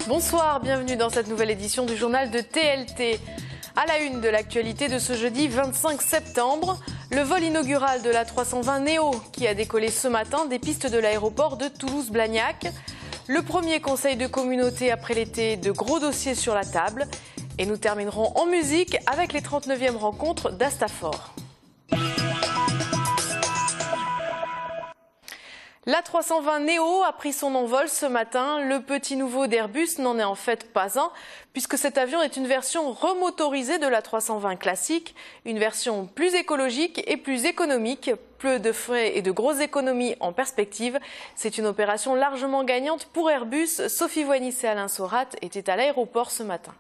Bonsoir, bienvenue dans cette nouvelle édition du journal de TLT. À la une de l'actualité de ce jeudi 25 septembre, le vol inaugural de l'A320 Neo qui a décollé ce matin des pistes de l'aéroport de Toulouse-Blagnac. Le premier conseil de communauté après l'été, de gros dossiers sur la table. Et nous terminerons en musique avec les 39e rencontres d'Astafor. L'A320 Neo a pris son envol ce matin. Le petit nouveau d'Airbus n'en est en fait pas un, puisque cet avion est une version remotorisée de l'A320 classique, une version plus écologique et plus économique. Peu de frais et de grosses économies en perspective. C'est une opération largement gagnante pour Airbus. Sophie Voinis et Alain Sorat étaient à l'aéroport ce matin.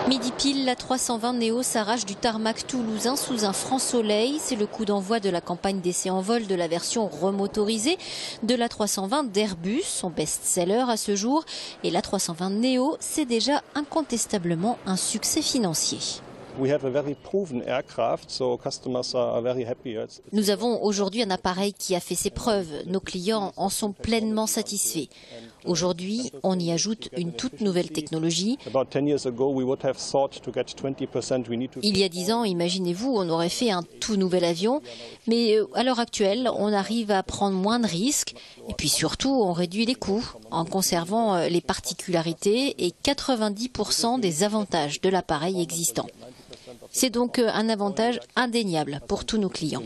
Midi pile, l'A320 Neo s'arrache du tarmac toulousain sous un franc soleil. C'est le coup d'envoi de la campagne d'essai en vol de la version remotorisée de l'A320 d'Airbus, son best-seller à ce jour. Et l'A320 Neo, c'est déjà incontestablement un succès financier. Nous avons aujourd'hui un appareil qui a fait ses preuves. Nos clients en sont pleinement satisfaits. Aujourd'hui, on y ajoute une toute nouvelle technologie. Il y a 10 ans, imaginez-vous, on aurait fait un tout nouvel avion. Mais à l'heure actuelle, on arrive à prendre moins de risques. Et puis surtout, on réduit les coûts en conservant les particularités et 90% des avantages de l'appareil existant. C'est donc un avantage indéniable pour tous nos clients.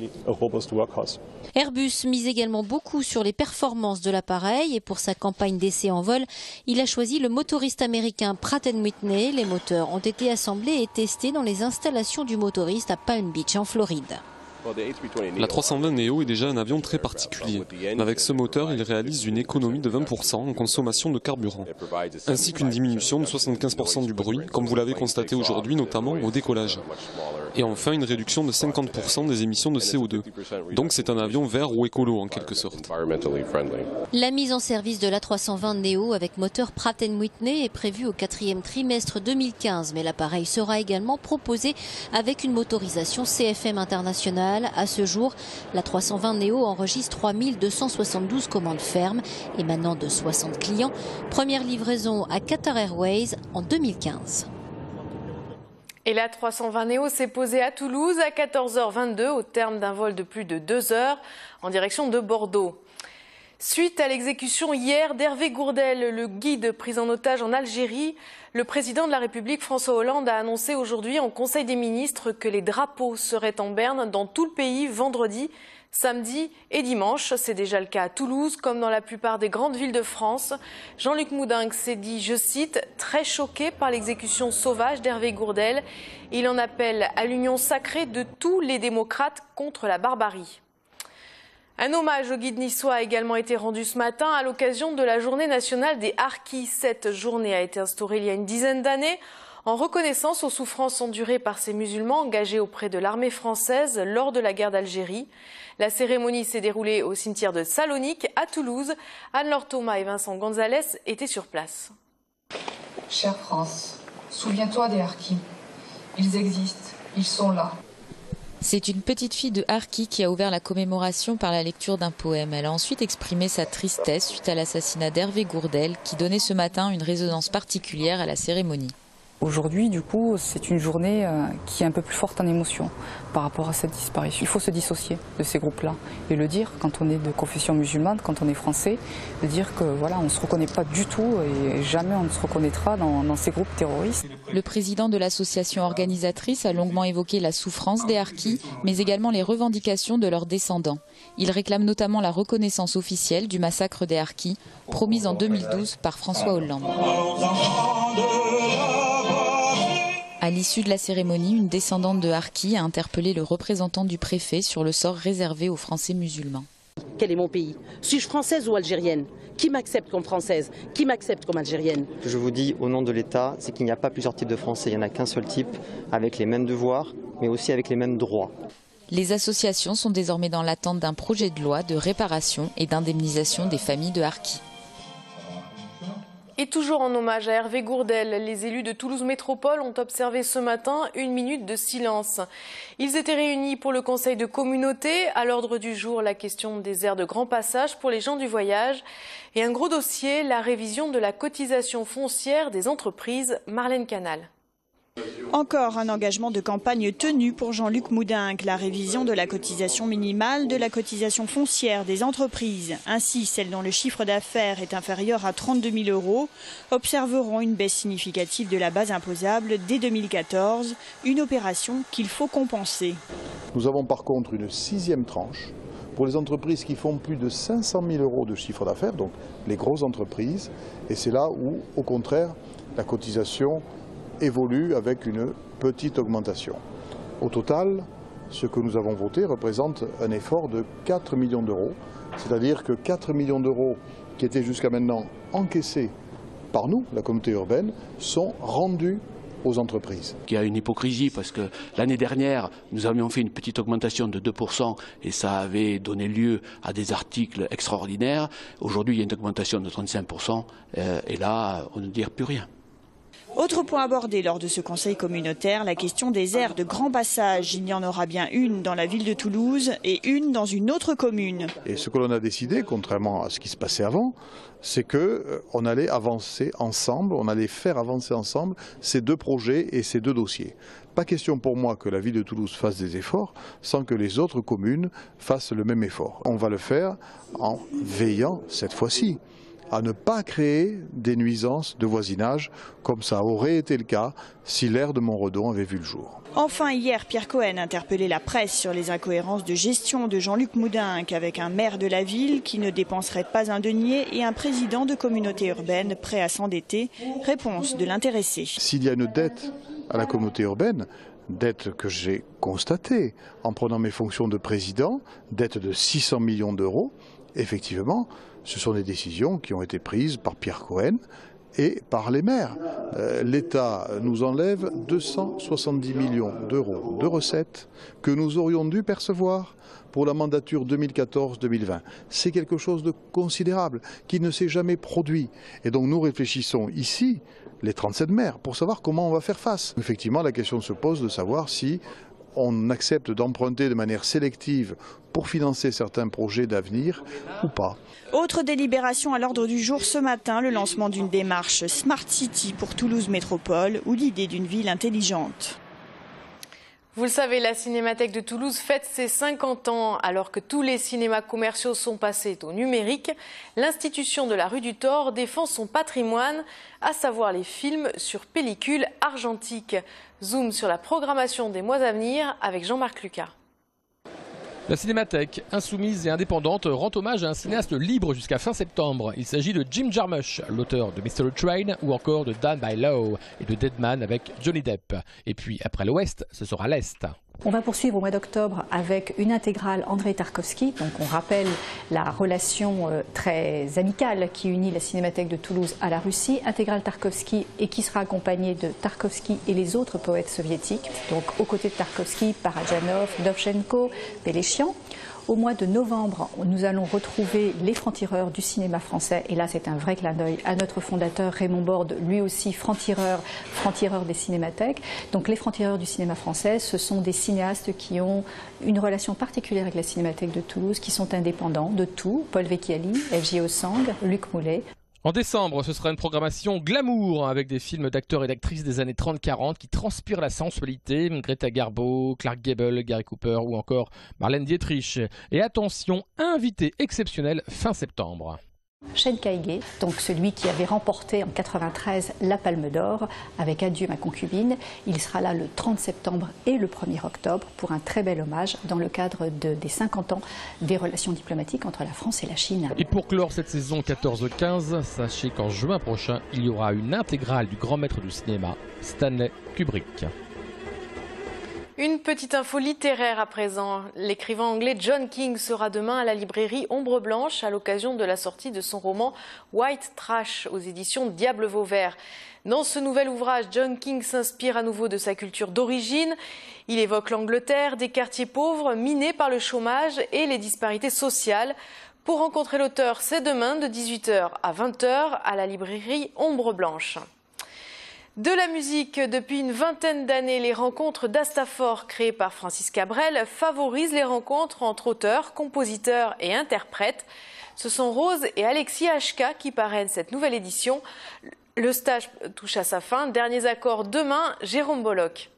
Airbus mise également beaucoup sur les performances de l'appareil et pour sa campagne d'essai en vol, il a choisi le motoriste américain Pratt & Whitney. Les moteurs ont été assemblés et testés dans les installations du motoriste à Palm Beach en Floride. L'A320 Neo est déjà un avion très particulier. Avec ce moteur, il réalise une économie de 20% en consommation de carburant, ainsi qu'une diminution de 75% du bruit, comme vous l'avez constaté aujourd'hui, notamment au décollage. Et enfin, une réduction de 50% des émissions de CO2. Donc c'est un avion vert ou écolo en quelque sorte. La mise en service de l'A320 Neo avec moteur Pratt & Whitney est prévue au 4e trimestre 2015, mais l'appareil sera également proposé avec une motorisation CFM internationale. À ce jour, l'A320 Neo enregistre 3272 commandes fermes émanant de 60 clients. Première livraison à Qatar Airways en 2015. Et l'A320 Neo s'est posé à Toulouse à 14h22 au terme d'un vol de plus de 2 heures en direction de Bordeaux. Suite à l'exécution hier d'Hervé Gourdel, le guide pris en otage en Algérie, le président de la République François Hollande a annoncé aujourd'hui en Conseil des ministres que les drapeaux seraient en berne dans tout le pays vendredi, samedi et dimanche. C'est déjà le cas à Toulouse comme dans la plupart des grandes villes de France. Jean-Luc Moudingue s'est dit, je cite, très choqué par l'exécution sauvage d'Hervé Gourdel. Il en appelle à l'union sacrée de tous les démocrates contre la barbarie. Un hommage au guide niçois a également été rendu ce matin à l'occasion de la journée nationale des harkis. Cette journée a été instaurée il y a une dizaine d'années en reconnaissance aux souffrances endurées par ces musulmans engagés auprès de l'armée française lors de la guerre d'Algérie. La cérémonie s'est déroulée au cimetière de Salonique à Toulouse. Anne-Laure Thomas et Vincent Gonzalez étaient sur place. Chère France, souviens-toi des harkis. Ils existent, ils sont là. C'est une petite fille de harki qui a ouvert la commémoration par la lecture d'un poème. Elle a ensuite exprimé sa tristesse suite à l'assassinat d'Hervé Gourdel qui donnait ce matin une résonance particulière à la cérémonie. Aujourd'hui, du coup, c'est une journée qui est un peu plus forte en émotion par rapport à cette disparition. Il faut se dissocier de ces groupes-là et le dire quand on est de confession musulmane, quand on est français, de dire que voilà, on ne se reconnaît pas du tout et jamais on ne se reconnaîtra dans ces groupes terroristes. Le président de l'association organisatrice a longuement évoqué la souffrance des harkis, mais également les revendications de leurs descendants. Il réclame notamment la reconnaissance officielle du massacre des harkis, promise en 2012 par François Hollande. À l'issue de la cérémonie, une descendante de harkis a interpellé le représentant du préfet sur le sort réservé aux Français musulmans. Quel est mon pays? Suis-je française ou algérienne? Qui m'accepte comme française? Qui m'accepte comme algérienne? Ce que je vous dis au nom de l'État, c'est qu'il n'y a pas plusieurs types de Français. Il n'y en a qu'un seul type, avec les mêmes devoirs, mais aussi avec les mêmes droits. Les associations sont désormais dans l'attente d'un projet de loi de réparation et d'indemnisation des familles de harkis. Et toujours en hommage à Hervé Gourdel, les élus de Toulouse Métropole ont observé ce matin une minute de silence. Ils étaient réunis pour le conseil de communauté. À l'ordre du jour, la question des aires de grand passage pour les gens du voyage. Et un gros dossier, la révision de la cotisation foncière des entreprises. Marlène Canal. Encore un engagement de campagne tenu pour Jean-Luc Moudenc, la révision de la cotisation minimale de la cotisation foncière des entreprises. Ainsi, celles dont le chiffre d'affaires est inférieur à 32 000 € observeront une baisse significative de la base imposable dès 2014, une opération qu'il faut compenser. Nous avons par contre une 6e tranche pour les entreprises qui font plus de 500 000 € de chiffre d'affaires, donc les grosses entreprises, et c'est là où, au contraire, la cotisation évolue avec une petite augmentation. Au total, ce que nous avons voté représente un effort de 4 millions d'euros, c'est-à-dire que 4 millions d'euros qui étaient jusqu'à maintenant encaissés par nous, la communauté urbaine, sont rendus aux entreprises. Il y a une hypocrisie parce que l'année dernière, nous avions fait une petite augmentation de 2% et ça avait donné lieu à des articles extraordinaires. Aujourd'hui, il y a une augmentation de 35% et là, on ne dit plus rien. Autre point abordé lors de ce conseil communautaire, la question des aires de grand passage. Il y en aura bien une dans la ville de Toulouse et une dans une autre commune. Et ce que l'on a décidé, contrairement à ce qui se passait avant, c'est qu'on allait avancer ensemble, on allait faire avancer ensemble ces deux projets et ces deux dossiers. Pas question pour moi que la ville de Toulouse fasse des efforts sans que les autres communes fassent le même effort. On va le faire en veillant, cette fois-ci, à ne pas créer des nuisances de voisinage comme ça aurait été le cas si l'aire de Montredon avait vu le jour. Enfin, hier, Pierre Cohen interpellait la presse sur les incohérences de gestion de Jean-Luc Moudenc avec un maire de la ville qui ne dépenserait pas un denier et un président de communauté urbaine prêt à s'endetter. Réponse de l'intéressé. S'il y a une dette à la communauté urbaine, dette que j'ai constatée en prenant mes fonctions de président, dette de 600 millions d'euros, effectivement, ce sont des décisions qui ont été prises par Pierre Cohen et par les maires. L'État nous enlève 270 millions d'euros de recettes que nous aurions dû percevoir pour la mandature 2014-2020. C'est quelque chose de considérable qui ne s'est jamais produit. Et donc nous réfléchissons ici, les 37 maires, pour savoir comment on va faire face. Effectivement, la question se pose de savoir si on accepte d'emprunter de manière sélective pour financer certains projets d'avenir ou pas. Autre délibération à l'ordre du jour ce matin, le lancement d'une démarche Smart City pour Toulouse Métropole ou l'idée d'une ville intelligente. Vous le savez, la Cinémathèque de Toulouse fête ses 50 ans. Alors que tous les cinémas commerciaux sont passés au numérique, l'institution de la rue du Thor défend son patrimoine, à savoir les films sur pellicule argentique. Zoom sur la programmation des mois à venir avec Jean-Marc Lucas. La Cinémathèque, insoumise et indépendante, rend hommage à un cinéaste libre jusqu'à fin septembre. Il s'agit de Jim Jarmusch, l'auteur de Mystery Train ou encore de Done by Law et de Deadman avec Johnny Depp. Et puis après l'Ouest, ce sera l'Est. On va poursuivre au mois d'octobre avec une intégrale Andrei Tarkovsky. Donc on rappelle la relation très amicale qui unit la Cinémathèque de Toulouse à la Russie. Intégrale Tarkovsky et qui sera accompagnée de Tarkovsky et les autres poètes soviétiques. Donc aux côtés de Tarkovsky, Parajanov, Dovzhenko, Péléchian. Au mois de novembre, nous allons retrouver les francs-tireurs du cinéma français. Et là, c'est un vrai clin d'œil à notre fondateur Raymond Borde, lui aussi franc-tireur des cinémathèques. Donc les francs-tireurs du cinéma français, ce sont des cinéastes qui ont une relation particulière avec la Cinémathèque de Toulouse, qui sont indépendants de tout. Paul Vecchiali, F.J. Osang, Luc Moulet. En décembre, ce sera une programmation glamour avec des films d'acteurs et d'actrices des années 30-40 qui transpirent la sensualité. Greta Garbo, Clark Gable, Gary Cooper ou encore Marlène Dietrich. Et attention, invité exceptionnel fin septembre. Chen Kaige, donc celui qui avait remporté en 93 la Palme d'Or avec Adieu ma concubine. Il sera là le 30 septembre et le 1er octobre pour un très bel hommage dans le cadre des 50 ans des relations diplomatiques entre la France et la Chine. Et pour clore cette saison 14-15, sachez qu'en juin prochain, il y aura une intégrale du grand maître du cinéma, Stanley Kubrick. Une petite info littéraire à présent. L'écrivain anglais John King sera demain à la librairie Ombre Blanche à l'occasion de la sortie de son roman White Trash aux éditions Diable Vauvert. Dans ce nouvel ouvrage, John King s'inspire à nouveau de sa culture d'origine. Il évoque l'Angleterre, des quartiers pauvres minés par le chômage et les disparités sociales. Pour rencontrer l'auteur, c'est demain de 18h à 20h à la librairie Ombre Blanche. De la musique, depuis une vingtaine d'années, les rencontres d'Astafor, créées par Francis Cabrel, favorisent les rencontres entre auteurs, compositeurs et interprètes. Ce sont Rose et Alexis HK qui parrainent cette nouvelle édition. Le stage touche à sa fin. Derniers accords demain, Jérôme Bollock.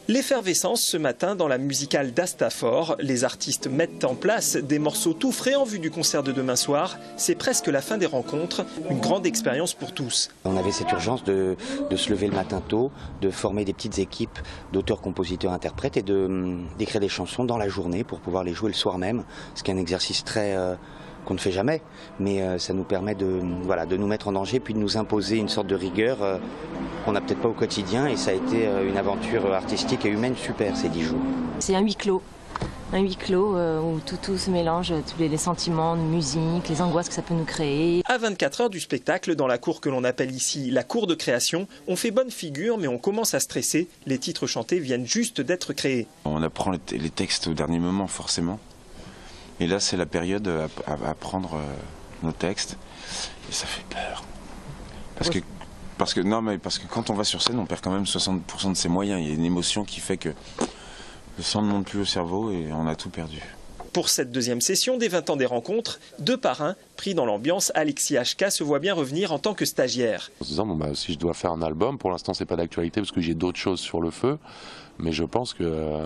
L'effervescence ce matin dans la musicale d'Astafor. Les artistes mettent en place des morceaux tout frais en vue du concert de demain soir. C'est presque la fin des rencontres, une grande expérience pour tous. On avait cette urgence de se lever le matin tôt, de former des petites équipes d'auteurs, compositeurs, interprètes et d'écrire des chansons dans la journée pour pouvoir les jouer le soir même. Ce qui est un exercice très qu'on ne fait jamais, mais ça nous permet de nous mettre en danger puis de nous imposer une sorte de rigueur qu'on n'a peut-être pas au quotidien, et ça a été une aventure artistique et humaine super ces 10 jours. C'est un huis clos. Un huis clos où tout se mélange, tous les sentiments de musique, les angoisses que ça peut nous créer. À 24 heures du spectacle, dans la cour que l'on appelle ici la cour de création, on fait bonne figure mais on commence à stresser. Les titres chantés viennent juste d'être créés. On apprend les textes au dernier moment forcément. Et là, c'est la période à prendre nos textes. Et ça fait peur. Parce que quand on va sur scène, on perd quand même 60% de ses moyens. Il y a une émotion qui fait que le sang ne monte plus au cerveau et on a tout perdu. Pour cette deuxième session des 20 ans des rencontres, 2 parrains, pris dans l'ambiance, Alexis HK se voit bien revenir en tant que stagiaire. En se disant, si je dois faire un album, pour l'instant c'est pas d'actualité parce que j'ai d'autres choses sur le feu, mais je pense que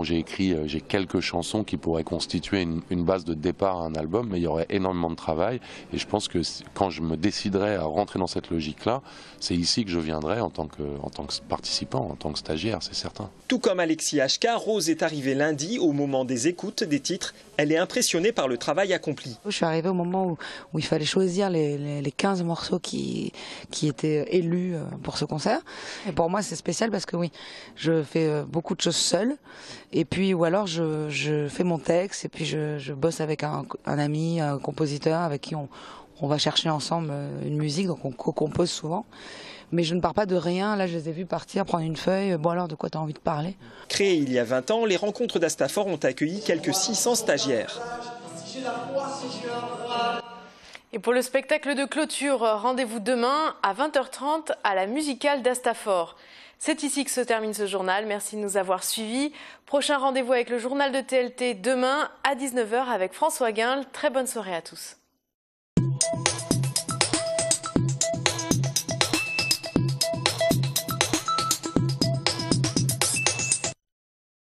j'ai quelques chansons qui pourraient constituer une base de départ à un album, mais il y aurait énormément de travail, et je pense que quand je me déciderai à rentrer dans cette logique-là, c'est ici que je viendrai en tant que participant, en tant que stagiaire, c'est certain. Tout comme Alexis HK, Rose est arrivée lundi au moment des écoutes des titres. Elle est impressionnée par le travail accompli. Je suis arrivée au moment où il fallait choisir les 15 morceaux qui étaient élus pour ce concert. Et pour moi, c'est spécial parce que oui, je fais beaucoup de choses seule. Et puis, ou alors je fais mon texte et puis je bosse avec un ami, un compositeur avec qui on va chercher ensemble une musique, donc on co-compose souvent. Mais je ne pars pas de rien, là je les ai vus partir, prendre une feuille, bon alors de quoi tu as envie de parler? Créées il y a 20 ans, les rencontres d'Astafor ont accueilli quelques 600 stagiaires. Et pour le spectacle de clôture, rendez-vous demain à 20h30 à la musicale d'Astafor. C'est ici que se termine ce journal. Merci de nous avoir suivis. Prochain rendez-vous avec le journal de TLT demain à 19h avec François Guinle. Très bonne soirée à tous.